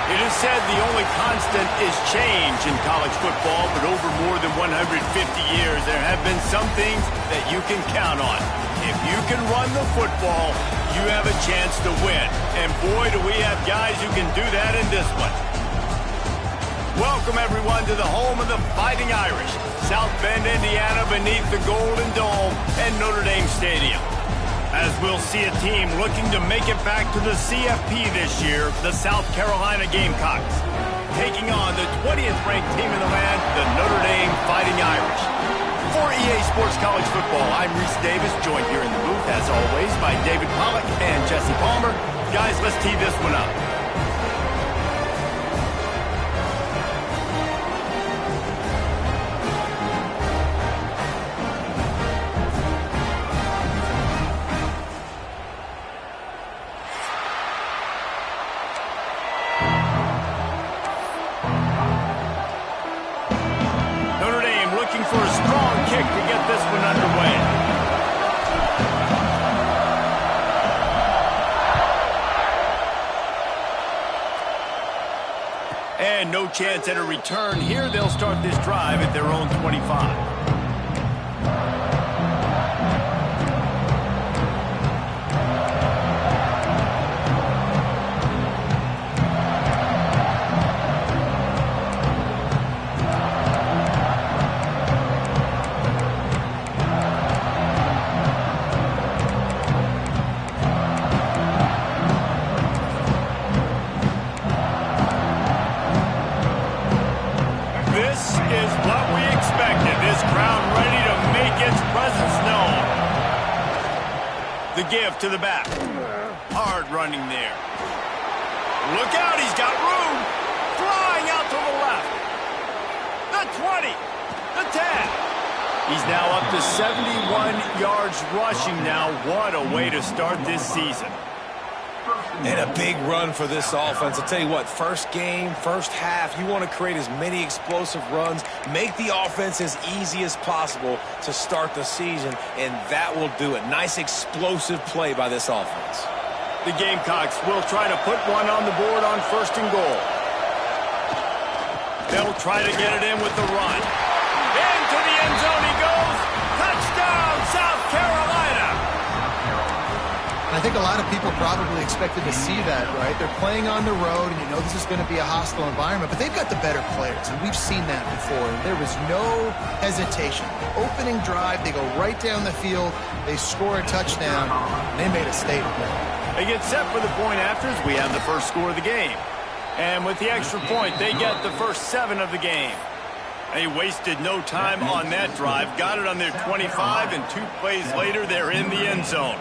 It is said the only constant is change in college football, but over more than 150 years, there have been some things that you can count on. If you can run the football, you have a chance to win. And boy, do we have guys who can do that in this one. Welcome, everyone, to the home of the Fighting Irish, South Bend, Indiana, beneath the Golden Dome and Notre Dame Stadium. As we'll see a team looking to make it back to the CFP this year, the South Carolina Gamecocks, taking on the 20th ranked team in the land, the Notre Dame Fighting Irish. For EA Sports College Football, I'm Reese Davis, joined here in the booth, as always, by David Pollack and Jesse Palmer. Guys, let's tee this one up. For a strong kick to get this one underway. And no chance at a return here. They'll start this drive at their own 25. The give to the back. Hard running there. Look out, he's got room. Flying out to the left. The 20. The 10. He's now up to 71 yards rushing now. What a way to start this season. And a big run for this offense. I'll tell you what, first game, first half, you want to create as many explosive runs, make the offense as easy as possible to start the season, and that will do it. Nice explosive play by this offense. The Gamecocks will try to put one on the board on 1st and goal. They'll try to get it in with the run. Into the end zone he goes. Touchdown, South Carolina. I think a lot of people probably expected to see that, right? They're playing on the road, and you know this is going to be a hostile environment, but they've got the better players, and we've seen that before. There was no hesitation. Opening drive, they go right down the field, they score a touchdown, and they made a statement. They get set for the point afters. We have the first score of the game. And with the extra point, they get the first 7 of the game. They wasted no time on that drive, got it on their 25, and 2 plays later, they're in the end zone.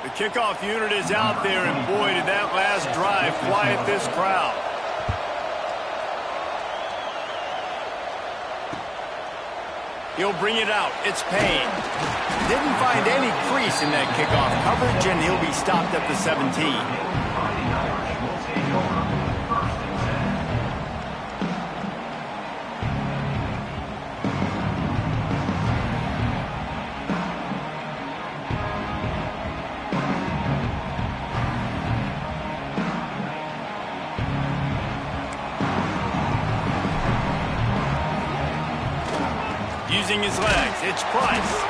The kickoff unit is out there, and boy, did that last drive quiet this crowd. He'll bring it out. It's Payne. Didn't find any crease in that kickoff coverage, and he'll be stopped at the 17. Using his legs, it's Price.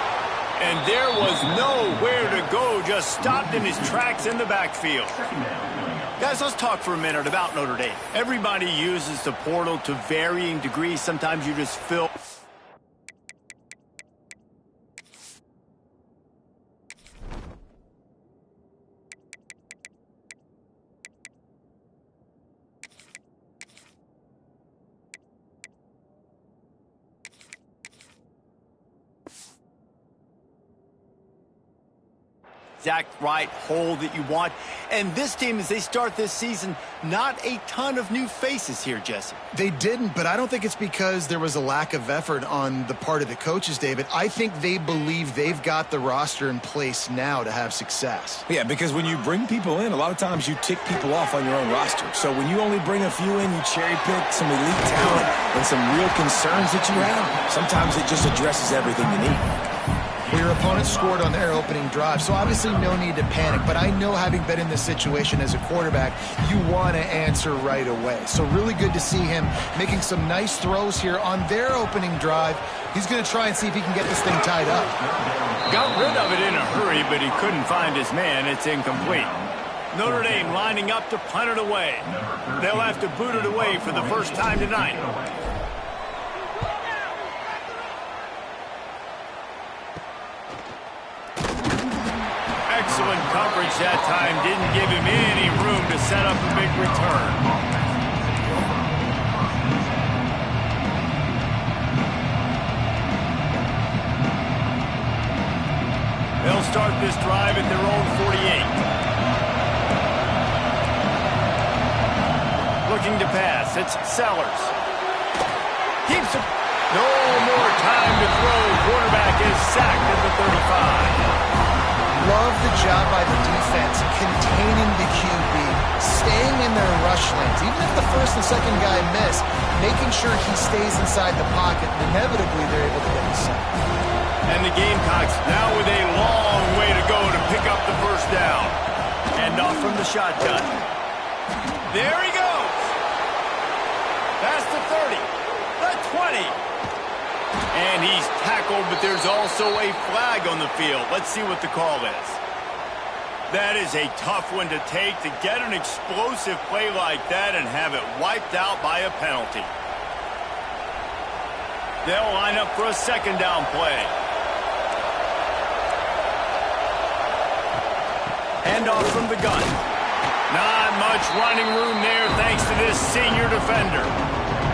And there was nowhere to go, just stopped in his tracks in the backfield. Guys, let's talk for a minute about Notre Dame. Everybody uses the portal to varying degrees. Sometimes you just fill... exact right hole that you want. And this team, as they start this season, not a ton of new faces here, Jesse. They didn't, but I don't think it's because there was a lack of effort on the part of the coaches, David. I think they believe they've got the roster in place now to have success. Yeah, because when you bring people in, a lot of times you tick people off on your own roster. So when you only bring a few in, you cherry pick some elite talent and some real concerns that you have, sometimes it just addresses everything you need. Well, your opponent scored on their opening drive, so obviously no need to panic. But I know, having been in this situation as a quarterback, you want to answer right away. So really good to see him making some nice throws here on their opening drive. He's going to try and see if he can get this thing tied up. Got rid of it in a hurry, but he couldn't find his man. It's incomplete. Notre Dame lining up to punt it away. They'll have to boot it away for the first time tonight. Excellent coverage that time. Didn't give him any room to set up a big return. They'll start this drive at their own 48. Looking to pass. It's Sellers. Keeps it. No more time to throw. Quarterback is sacked at the 35. Love the job by the defense containing the QB, staying in their rush lanes. Even if the first and second guy miss, making sure he stays inside the pocket, and inevitably they're able to get the sack. And the Gamecocks now with a long way to go to pick up the first down. And off from the shotgun. There he goes. Past the 30, the 20. And he's tackled, but there's also a flag on the field. Let's see what the call is. That is a tough one to take, to get an explosive play like that and have it wiped out by a penalty. They'll line up for a second down play. Handoff from the gun. Not much running room there thanks to this senior defender.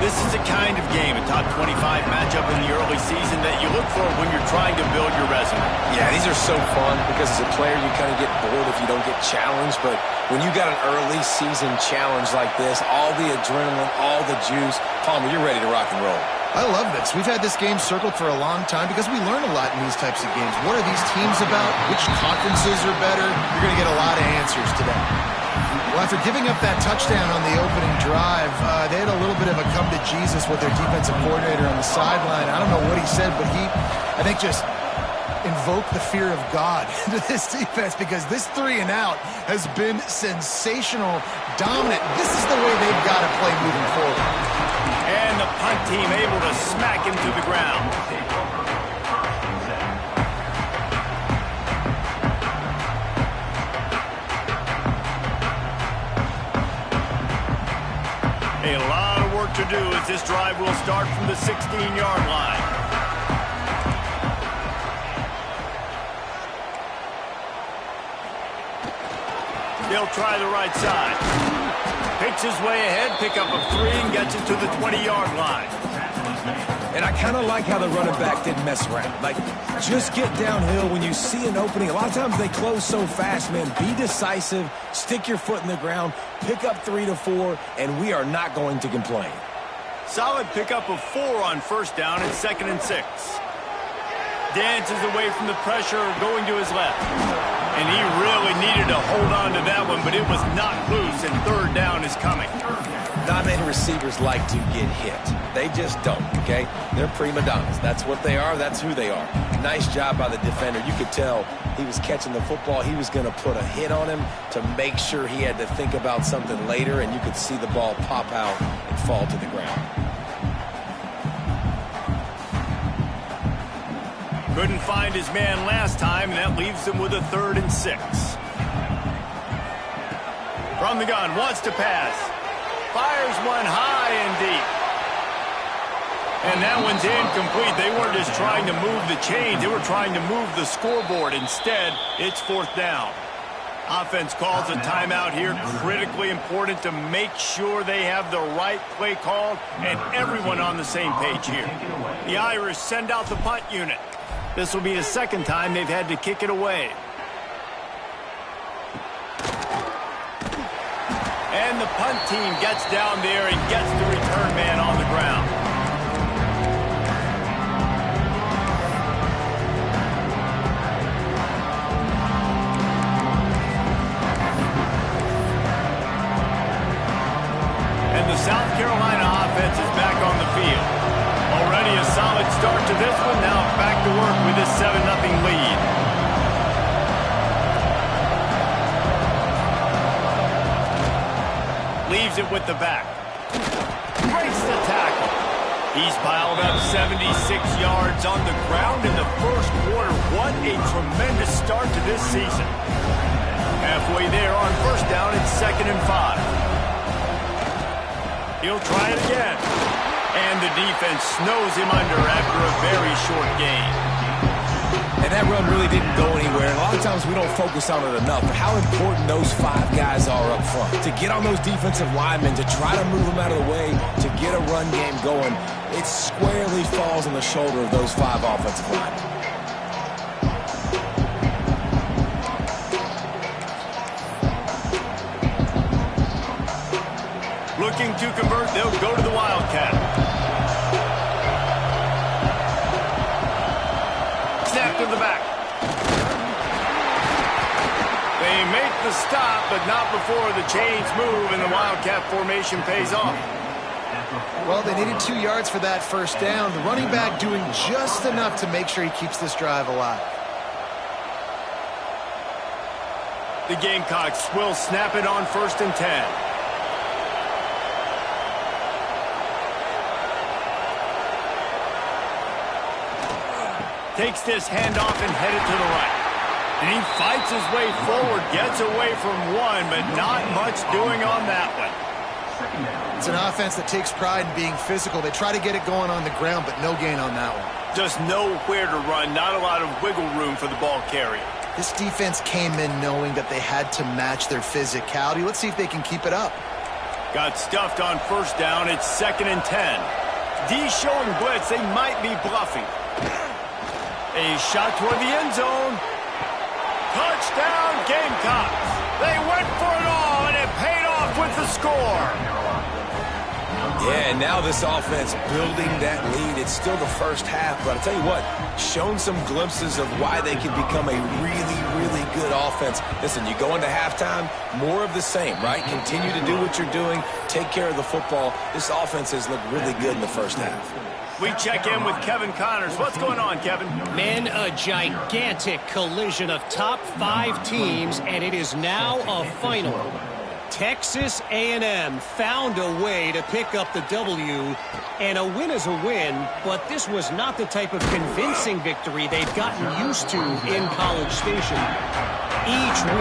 This is the kind of game, a top 25 matchup in the early season, that you look for when you're trying to build your resume. Yeah, these are so fun because as a player you kind of get bored if you don't get challenged. But when you got an early season challenge like this, all the adrenaline, all the juice, Palmer, you're ready to rock and roll. I love this. We've had this game circled for a long time because we learn a lot in these types of games. What are these teams about? Which conferences are better? You're going to get a lot of answers today. Well, after giving up that touchdown on the opening drive, they had a little bit of a come to Jesus with their defensive coordinator on the sideline. I don't know what he said, but he, I think, just invoked the fear of God into this defense, because this 3-and-out has been sensational, dominant. This is the way they've got to play moving forward. And the punt team able to smack him to the ground. A lot of work to do as this drive will start from the 16-yard line. They'll try the right side. Picks his way ahead, pick up a 3, and gets it to the 20-yard line. And I kind of like how the running back didn't mess around. Like, just get downhill when you see an opening. A lot of times they close so fast, man. Be decisive, stick your foot in the ground, pick up 3 to 4, and we are not going to complain. Solid pickup of 4 on first down and 2nd and 6. Dances away from the pressure, going to his left. And he really needed to hold on to that one, but it was not loose, and 3rd down is coming. Not many receivers like to get hit. They just don't, okay? They're prima donnas. That's what they are. That's who they are. Nice job by the defender. You could tell he was catching the football. He was going to put a hit on him to make sure he had to think about something later, and you could see the ball pop out and fall to the ground. Couldn't find his man last time, and that leaves him with a 3rd and 6. From the gun, wants to pass. Fires one high and deep. And that one's incomplete. They weren't just trying to move the chains. They were trying to move the scoreboard. Instead, it's 4th down. Offense calls a timeout here. Critically important to make sure they have the right play called and everyone on the same page here. The Irish send out the punt unit. This will be the 2nd time they've had to kick it away. And the punt team gets down there and gets the return man on the ground. And the South Carolina offense is back on the field. Already a solid start to this one. Now back to work with this 7-0 lead. Leaves it with the back. Breaks the tackle. He's piled up 76 yards on the ground in the first quarter. What a tremendous start to this season. Halfway there on first down, it's 2nd and 5. He'll try it again. And the defense snows him under after a very short gain. And that run really didn't go anywhere. And a lot of times we don't focus on it enough, but how important those 5 guys are up front. To get on those defensive linemen, to try to move them out of the way, to get a run game going, it squarely falls on the shoulder of those 5 offensive linemen. Looking to convert, they'll go to the Wildcat. Snap to the back. They make the stop, but not before the chains move and the Wildcat formation pays off. Well, they needed 2 yards for that first down. The running back doing just enough to make sure he keeps this drive alive. The Gamecocks will snap it on 1st and 10. Takes this handoff and headed to the right. And he fights his way forward, gets away from one, but not much doing on that one. It's an offense that takes pride in being physical. They try to get it going on the ground, but no gain on that one. Just nowhere to run, not a lot of wiggle room for the ball carrier. This defense came in knowing that they had to match their physicality. Let's see if they can keep it up. Got stuffed on first down. It's 2nd and 10. D showing blitz. They might be bluffing. A shot toward the end zone. Touchdown, Gamecocks. They went for it all, and it paid off with the score. Yeah, and now this offense building that lead. It's still the first half, but I'll tell you what, shown some glimpses of why they can become a really, really good offense. Listen, you go into halftime, more of the same, right? Continue to do what you're doing, take care of the football. This offense has looked really good in the first half. We check in with Kevin Connors. What's going on, Kevin? Men, a gigantic collision of top 5 teams, and it is now a final. Texas A&M found a way to pick up the W, and a win is a win, but this was not the type of convincing victory they've gotten used to in College Station. Each week